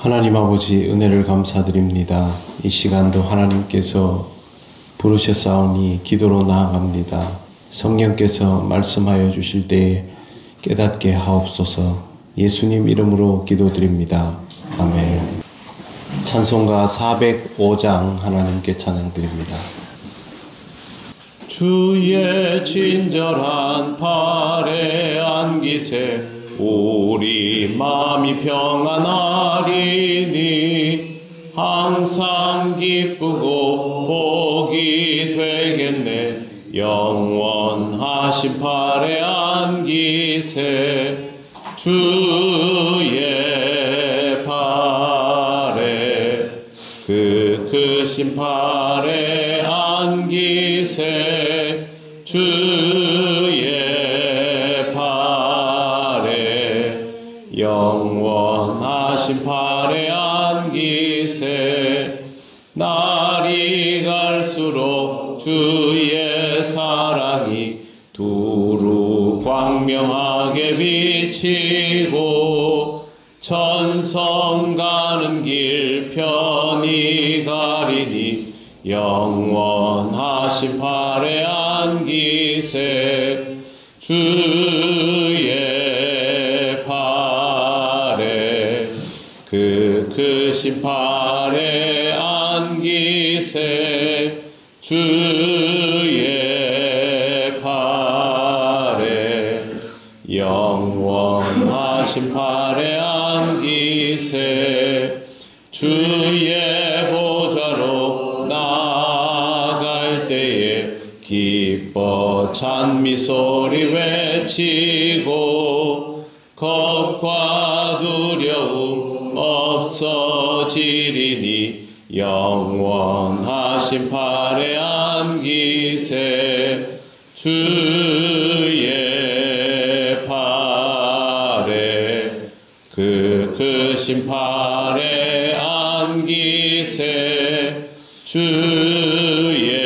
하나님 아버지 은혜를 감사드립니다. 이 시간도 하나님께서 부르셨사오니 기도로 나아갑니다. 성령께서 말씀하여 주실 때에 깨닫게 하옵소서. 예수님 이름으로 기도드립니다. 아멘. 찬송가 405장 하나님께 찬양드립니다. 주의 친절한 팔에 안기세 우리 마음이 평안하리니 항상 기쁘고 복이 되겠네. 영원하신 팔에 안기세 주의 팔에 그 크신 팔에 안기세 주의 영원하신 팔에 안기세. 날이 갈수록 주의 사랑이 두루 광명하게 비치고 천성 가는 길 편히 가리니 영원하신 팔에 안기세 주의 그 크신 팔에 안기세 주의 팔에 영원하신 팔에 안기세 주의 보좌로 나아갈 때에 기뻐 찬미 소리 외치고 겁과 두려움 없어지리니 영원하신 팔에 안기세 주의 팔에 그 크신 팔에 안기세 주의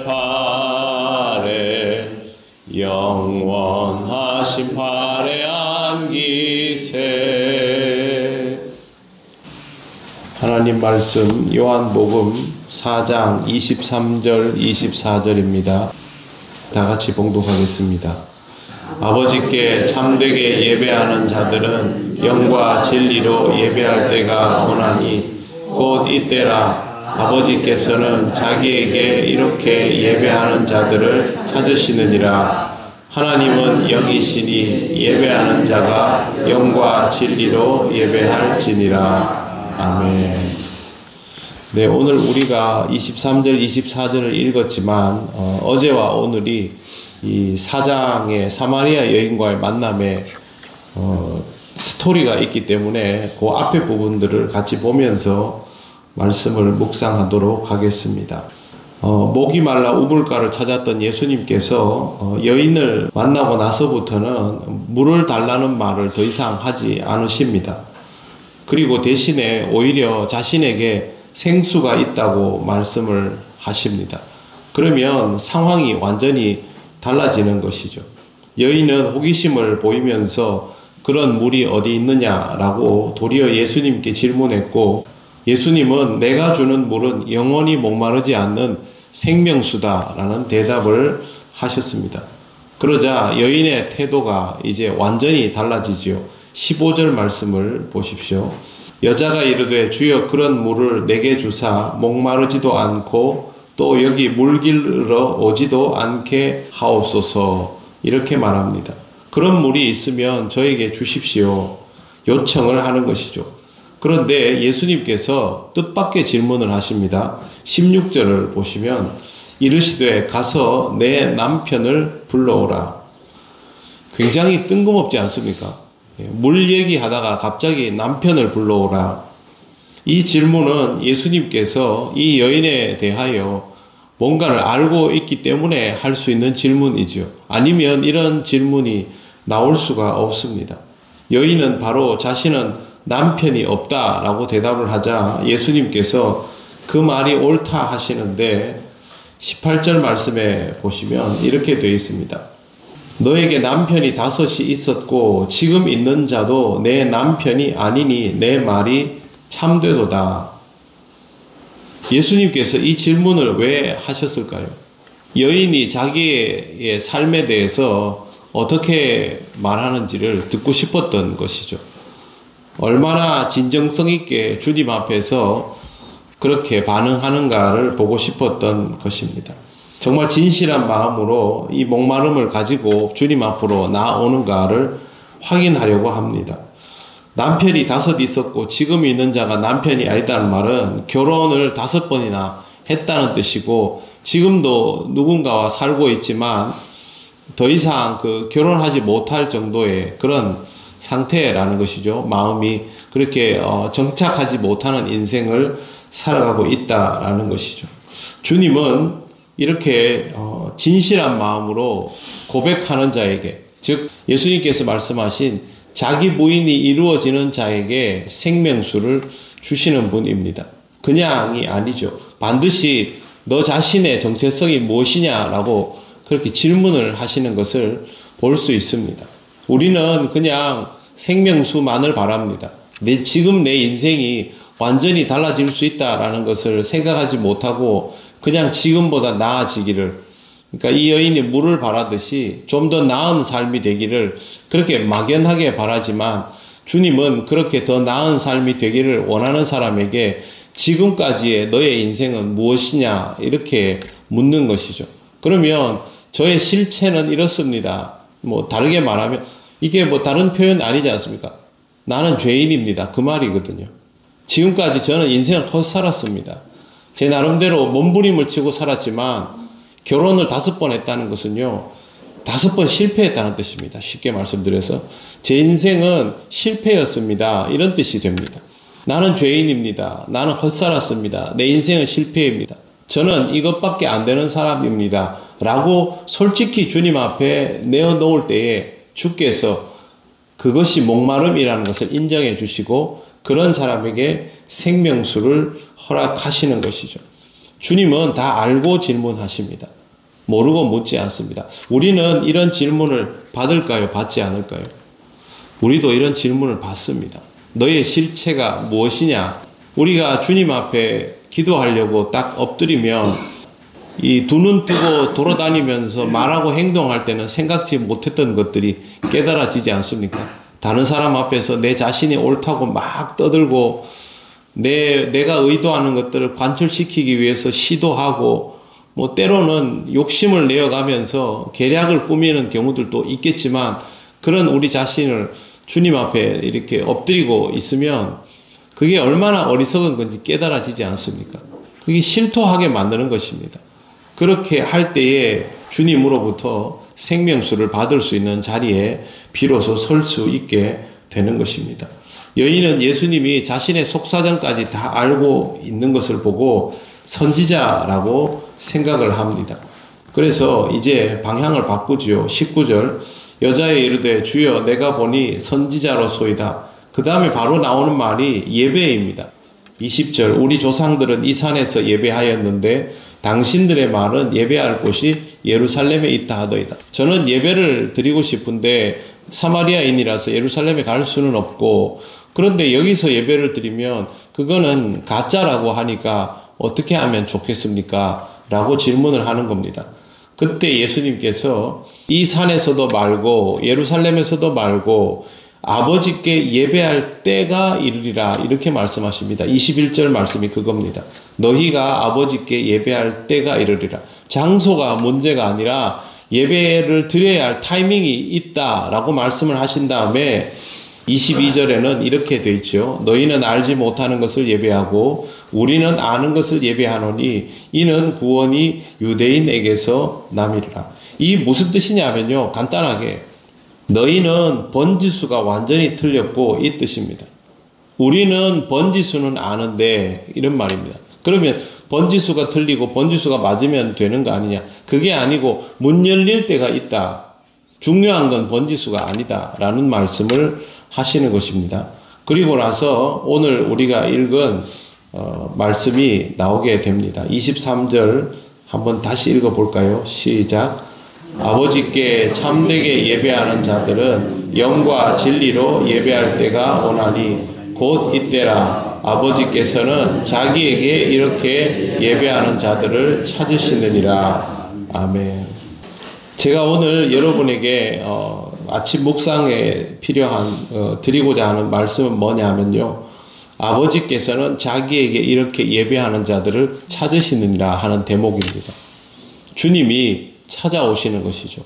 팔에 영원하신 팔에 안기세. 하나님 말씀 요한복음 4장 23절 24절입니다. 다 같이 봉독하겠습니다. 아버지께 참되게 예배하는 자들은 영과 진리로 예배할 때가 오나니 곧 이때라. 아버지께서는 자기에게 이렇게 예배하는 자들을 찾으시느니라. 하나님은 영이시니 예배하는 자가 영과 진리로 예배할지니라. 아멘. 네, 오늘 우리가 23절, 24절을 읽었지만 어제와 오늘이 이 4장의 사마리아 여인과의 만남에 스토리가 있기 때문에 그 앞에 부분들을 같이 보면서 말씀을 묵상하도록 하겠습니다. 목이 말라 우물가를 찾았던 예수님께서 여인을 만나고 나서부터는 물을 달라는 말을 더 이상 하지 않으십니다. 그리고 대신에 오히려 자신에게 생수가 있다고 말씀을 하십니다. 그러면 상황이 완전히 달라지는 것이죠. 여인은 호기심을 보이면서 그런 물이 어디 있느냐라고 도리어 예수님께 질문했고, 예수님은 내가 주는 물은 영원히 목마르지 않는 생명수다라는 대답을 하셨습니다. 그러자 여인의 태도가 이제 완전히 달라지지요. 15절 말씀을 보십시오. 여자가 이르되 주여 그런 물을 내게 주사 목마르지도 않고 또 여기 물 길러 오지도 않게 하옵소서. 이렇게 말합니다. 그런 물이 있으면 저에게 주십시오. 요청을 하는 것이죠. 그런데 예수님께서 뜻밖의 질문을 하십니다. 16절을 보시면 이르시되 가서 내 남편을 불러오라. 굉장히 뜬금없지 않습니까? 물 얘기하다가 갑자기 남편을 불러오라. 이 질문은 예수님께서 이 여인에 대하여 뭔가를 알고 있기 때문에 할 수 있는 질문이죠. 아니면 이런 질문이 나올 수가 없습니다. 여인은 바로 자신은 남편이 없다라고 대답을 하자 예수님께서 그 말이 옳다 하시는데 18절 말씀에 보시면 이렇게 되어 있습니다. 너에게 남편이 5이 있었고 지금 있는 자도 내 남편이 아니니 내 말이 참되도다. 예수님께서 이 질문을 왜 하셨을까요? 여인이 자기의 삶에 대해서 어떻게 말하는지를 듣고 싶었던 것이죠. 얼마나 진정성 있게 주님 앞에서 그렇게 반응하는가를 보고 싶었던 것입니다. 정말 진실한 마음으로 이 목마름을 가지고 주님 앞으로 나오는가를 확인하려고 합니다. 남편이 5 있었고 지금 있는 자가 남편이 아니다는 말은 결혼을 5번이나 했다는 뜻이고 지금도 누군가와 살고 있지만 더 이상 결혼하지 못할 정도의 그런 상태라는 것이죠. 마음이 그렇게 정착하지 못하는 인생을 살아가고 있다라는 것이죠. 주님은 이렇게 진실한 마음으로 고백하는 자에게, 즉 예수님께서 말씀하신 자기 부인이 이루어지는 자에게 생명수를 주시는 분입니다. 그냥이 아니죠. 반드시 너 자신의 정체성이 무엇이냐라고 그렇게 질문을 하시는 것을 볼 수 있습니다. 우리는 그냥 생명수만을 바랍니다. 지금 내 인생이 완전히 달라질 수 있다라는 것을 생각하지 못하고 그냥 지금보다 나아지기를, 그러니까 이 여인이 물을 바라듯이 좀 더 나은 삶이 되기를 그렇게 막연하게 바라지만 주님은 그렇게 더 나은 삶이 되기를 원하는 사람에게 지금까지의 너의 인생은 무엇이냐 이렇게 묻는 것이죠. 그러면 저의 실체는 이렇습니다. 다르게 말하면 이게 다른 표현 아니지 않습니까? 나는 죄인입니다. 그 말이거든요. 지금까지 저는 인생을 헛살았습니다. 제 나름대로 몸부림을 치고 살았지만 결혼을 5번 했다는 것은요, 5번 실패했다는 뜻입니다. 쉽게 말씀드려서 제 인생은 실패였습니다. 이런 뜻이 됩니다. 나는 죄인입니다. 나는 헛살았습니다. 내 인생은 실패입니다. 저는 이것밖에 안 되는 사람입니다. 라고 솔직히 주님 앞에 내어놓을 때에 주께서 그것이 목마름이라는 것을 인정해 주시고 그런 사람에게 생명수를 허락하시는 것이죠. 주님은 다 알고 질문하십니다. 모르고 묻지 않습니다. 우리는 이런 질문을 받을까요? 받지 않을까요? 우리도 이런 질문을 받습니다. 너의 실체가 무엇이냐? 우리가 주님 앞에 기도하려고 딱 엎드리면 이 두 눈 뜨고 돌아다니면서 말하고 행동할 때는 생각지 못했던 것들이 깨달아지지 않습니까? 다른 사람 앞에서 내 자신이 옳다고 막 떠들고 내가 의도하는 것들을 관철시키기 위해서 시도하고 때로는 욕심을 내어가면서 계략을 꾸미는 경우들도 있겠지만 그런 우리 자신을 주님 앞에 이렇게 엎드리고 있으면 그게 얼마나 어리석은 건지 깨달아지지 않습니까? 그게 실토하게 만드는 것입니다. 그렇게 할 때에 주님으로부터 생명수를 받을 수 있는 자리에 비로소 설 수 있게 되는 것입니다. 여인은 예수님이 자신의 속사정까지 다 알고 있는 것을 보고 선지자라고 생각을 합니다. 그래서 이제 방향을 바꾸지요. 19절 여자에 이르되 주여 내가 보니 선지자로소이다. 그 다음에 바로 나오는 말이 예배입니다. 20절 우리 조상들은 이 산에서 예배하였는데 당신들의 말은 예배할 곳이 예루살렘에 있다 하더이다. 저는 예배를 드리고 싶은데 사마리아인이라서 예루살렘에 갈 수는 없고 그런데 여기서 예배를 드리면 그거는 가짜라고 하니까 어떻게 하면 좋겠습니까? 라고 질문을 하는 겁니다. 그때 예수님께서 이 산에서도 말고 예루살렘에서도 말고 아버지께 예배할 때가 이르리라 이렇게 말씀하십니다. 21절 말씀이 그겁니다. 너희가 아버지께 예배할 때가 이르리라. 장소가 문제가 아니라 예배를 드려야 할 타이밍이 있다라고 말씀을 하신 다음에 22절에는 이렇게 되어 있죠. 너희는 알지 못하는 것을 예배하고 우리는 아는 것을 예배하노니 이는 구원이 유대인에게서 남이리라. 이 무슨 뜻이냐면요. 간단하게 너희는 번지수가 완전히 틀렸고 이 뜻입니다. 우리는 번지수는 아는데 이런 말입니다. 그러면 번지수가 틀리고 번지수가 맞으면 되는 거 아니냐. 그게 아니고 문 열릴 때가 있다. 중요한 건 번지수가 아니다 라는 말씀을 하시는 것입니다. 그리고 나서 오늘 우리가 읽은 말씀이 나오게 됩니다. 23절 한번 다시 읽어볼까요? 시작. 아버지께 참되게 예배하는 자들은 영과 진리로 예배할 때가 오나니 곧 이때라. 아버지께서는 자기에게 이렇게 예배하는 자들을 찾으시느니라. 아멘. 제가 오늘 여러분에게 아침 묵상에 필요한 드리고자 하는 말씀은 뭐냐면요, 아버지께서는 자기에게 이렇게 예배하는 자들을 찾으시느니라 하는 대목입니다. 주님이 찾아오시는 것이죠.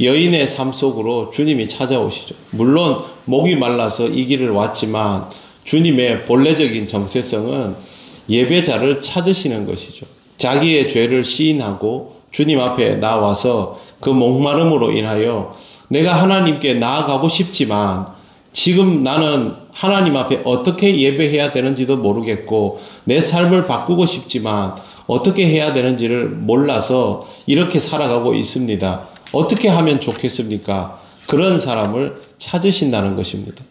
여인의 삶 속으로 주님이 찾아오시죠. 물론 목이 말라서 이 길을 왔지만 주님의 본래적인 정체성은 예배자를 찾으시는 것이죠. 자기의 죄를 시인하고 주님 앞에 나와서 그 목마름으로 인하여 내가 하나님께 나아가고 싶지만 지금 나는 하나님 앞에 어떻게 예배해야 되는지도 모르겠고 내 삶을 바꾸고 싶지만 어떻게 해야 되는지를 몰라서 이렇게 살아가고 있습니다. 어떻게 하면 좋겠습니까? 그런 사람을 찾으신다는 것입니다.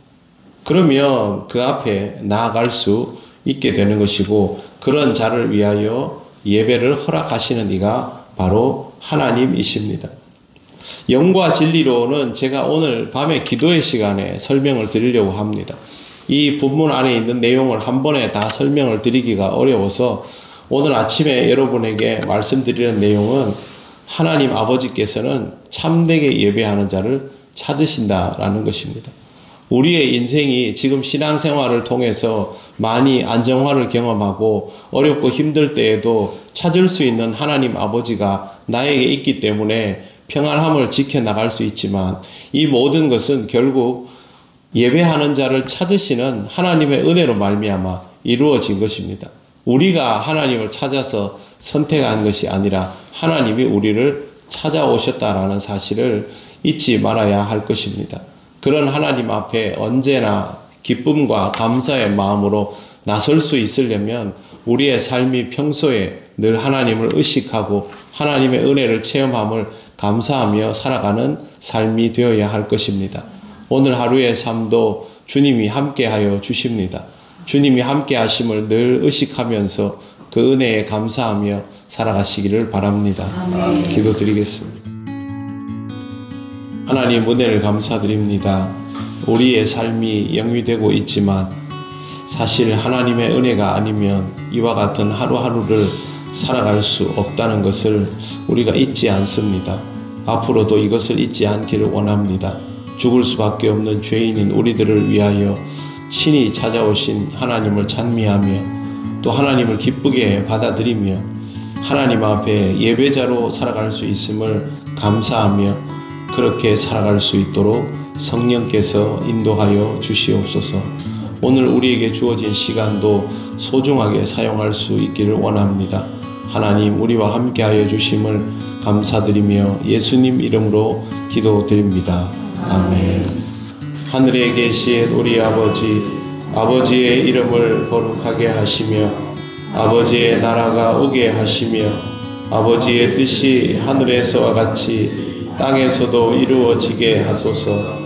그러면 그 앞에 나아갈 수 있게 되는 것이고 그런 자를 위하여 예배를 허락하시는 이가 바로 하나님이십니다. 영과 진리로는 제가 오늘 밤에 기도의 시간에 설명을 드리려고 합니다. 이 본문 안에 있는 내용을 한 번에 다 설명을 드리기가 어려워서 오늘 아침에 여러분에게 말씀드리는 내용은 하나님 아버지께서는 참되게 예배하는 자를 찾으신다라는 것입니다. 우리의 인생이 지금 신앙생활을 통해서 많이 안정화를 경험하고 어렵고 힘들 때에도 찾을 수 있는 하나님 아버지가 나에게 있기 때문에 평안함을 지켜나갈 수 있지만 이 모든 것은 결국 예배하는 자를 찾으시는 하나님의 은혜로 말미암아 이루어진 것입니다. 우리가 하나님을 찾아서 선택한 것이 아니라 하나님이 우리를 찾아오셨다라는 사실을 잊지 말아야 할 것입니다. 그런 하나님 앞에 언제나 기쁨과 감사의 마음으로 나설 수 있으려면 우리의 삶이 평소에 늘 하나님을 의식하고 하나님의 은혜를 체험함을 감사하며 살아가는 삶이 되어야 할 것입니다. 오늘 하루의 삶도 주님이 함께하여 주십니다. 주님이 함께 하심을 늘 의식하면서 그 은혜에 감사하며 살아가시기를 바랍니다. 기도드리겠습니다. 하나님 은혜를 감사드립니다. 우리의 삶이 영위되고 있지만 사실 하나님의 은혜가 아니면 이와 같은 하루하루를 살아갈 수 없다는 것을 우리가 잊지 않습니다. 앞으로도 이것을 잊지 않기를 원합니다. 죽을 수밖에 없는 죄인인 우리들을 위하여 친히 찾아오신 하나님을 찬미하며 또 하나님을 기쁘게 받아들이며 하나님 앞에 예배자로 살아갈 수 있음을 감사하며 그렇게 살아갈 수 있도록 성령께서 인도하여 주시옵소서. 오늘 우리에게 주어진 시간도 소중하게 사용할 수 있기를 원합니다. 하나님 우리와 함께하여 주심을 감사드리며 예수님 이름으로 기도드립니다. 아멘. 하늘에 계신 우리 아버지, 아버지의 이름을 거룩하게 하시며 아버지의 나라가 오게 하시며 아버지의 뜻이 하늘에서와 같이 땅에서도 이루어지게 하소서.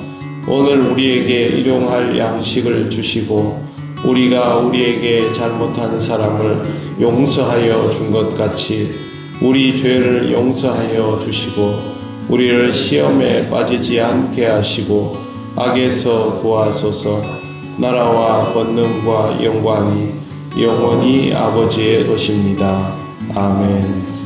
오늘 우리에게 일용할 양식을 주시고 우리가 우리에게 잘못한 사람을 용서하여 준 것 같이 우리 죄를 용서하여 주시고 우리를 시험에 빠지지 않게 하시고 악에서 구하소서. 나라와 권능과 영광이 영원히 아버지의 것입니다. 아멘.